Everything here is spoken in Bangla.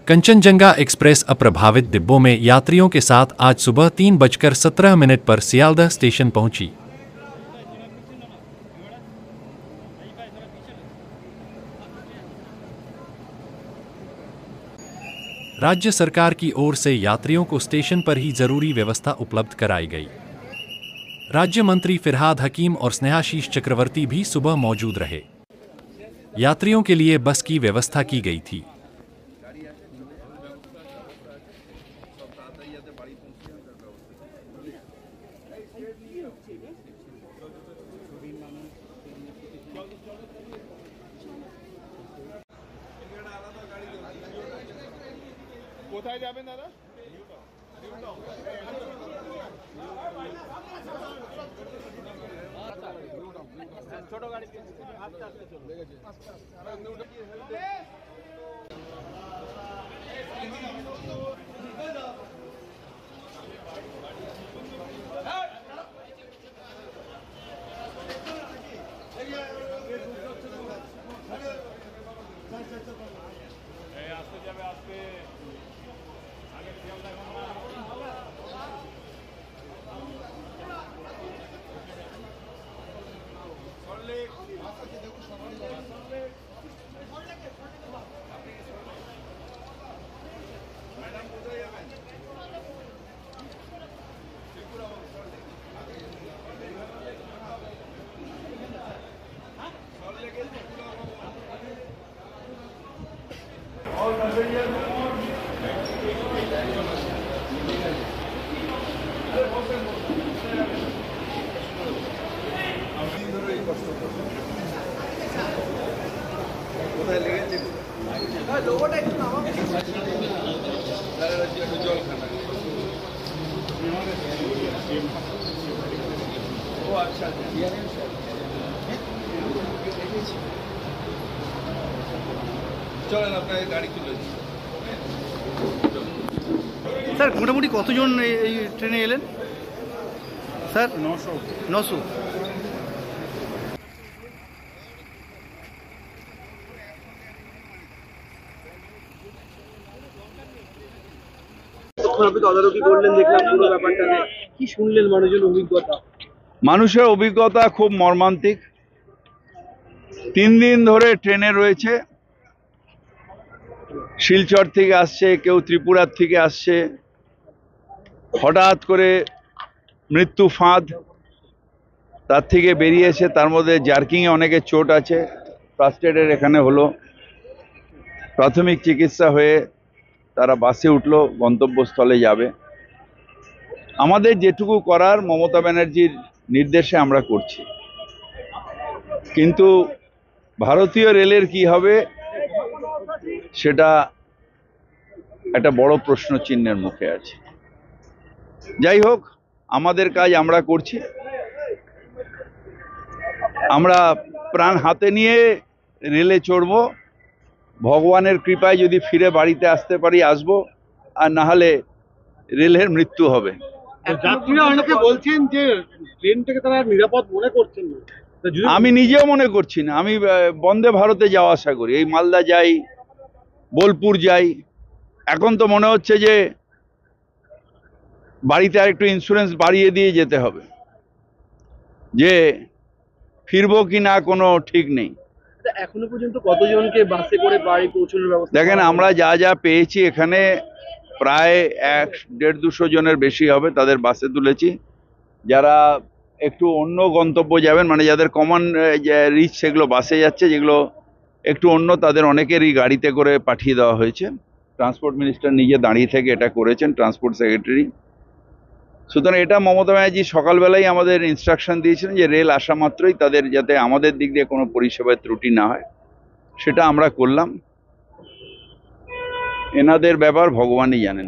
कंचनजंगा एक्सप्रेस अप्रभावित डिब्बों में यात्रियों के साथ आज सुबह 3:17 पर सियालदह स्टेशन पहुंची। राज्य सरकार की ओर से यात्रियों को स्टेशन पर ही जरूरी व्यवस्था उपलब्ध कराई गई। राज्य मंत्री फिरहाद हकीम और स्नेहाशीष चक्रवर्ती भी सुबह मौजूद रहे। यात्रियों के लिए बस की व्यवस्था की गई थी। কোথায় যাবেন দাদা? ছোট গাড়ি আস্তে আস্তে চলুন। আস্তে যাবে আস্তে। চলেন আপনার গাড়ি তুলে স্যার মোটামুটি কতজন এই ট্রেনে এলেন স্যার? 900। তদারকি করলেন, দেখলাম পুরো ব্যাপারটা কি শুনলেন মানুষের অভিজ্ঞতা? মানুষের অভিজ্ঞতা খুব মর্মান্তিক। 3 দিন ধরে ট্রেনে রয়েছে, শিলচর থেকে আসছে, কেউ ত্রিপুরার থেকে আসছে। হঠাৎ করে মৃত্যু ফাঁদ, তার থেকে বেরিয়েছে। তার মধ্যে জার্কিংয়ে অনেকের চোট আছে, ফার্স্ট এডের এখানে হলো। প্রাথমিক চিকিৎসা হয়ে তারা বাসে উঠলো, গন্তব্যস্থলে যাবে। আমাদের যেটুকু করার মমতা ব্যানার্জির নির্দেশে আমরা করছি, কিন্তু ভারতীয় রেলের কি হবে সেটা একটা বড় প্রশ্ন চিহ্নের মুখে আছে। যাই হোক, আমাদের কাজ আমরা করছি। আমরা প্রাণ হাতে নিয়ে রেলে চড়ব। ভগবানের কৃপায় যদি ফিরে বাড়িতে আসতে পারি আসবো, আর না হলে রেলের মৃত্যু হবে। যাত্রীরা অনেকে বলছেন যে ট্রেনটাকে তারা নিরাপদ মনে করছেন না। আমি নিজেও মনে করছি না। আমি বন্দে ভারতে যাওয়া আসা করি, এই মালদা যাই, বোলপুর যাই। এখন তো মনে হচ্ছে যে বাড়িতে আরেকটু ইন্স্যুরেন্স বাড়িয়ে দিয়ে যেতে হবে, যে ফিরবো কি না কোনো ঠিক নেই। এখনো পর্যন্ত কতজনকে বাসে করে বাড়ি পৌঁছানোর ব্যবস্থা? দেখেন, আমরা যা যা পেয়েছি এখানে প্রায় 150-200 জনের বেশি হবে, তাদের বাসে তুলেছি। যারা একটু অন্য গন্তব্য যাবেন, মানে যাদের কমন রিচ, সেগুলো বাসে যাচ্ছে। যেগুলো একটু অন্য, তাদের অনেকেরই গাড়িতে করে পাঠিয়ে দেওয়া হয়েছে। ট্রান্সপোর্ট মিনিস্টার নিজে দাঁড়িয়ে থেকে এটা করেছেন, ট্রান্সপোর্ট সেক্রেটারি। সুতরাং এটা মমতা ব্যানার্জি সকালবেলায় আমাদের ইনস্ট্রাকশন দিয়েছিলেন যে রেল আসা মাত্রই তাদের যাতে আমাদের দিক দিয়ে কোনো পরিষেবার ত্রুটি না হয়, সেটা আমরা করলাম। এনাদের ব্যাপার ভগবানই জানেন।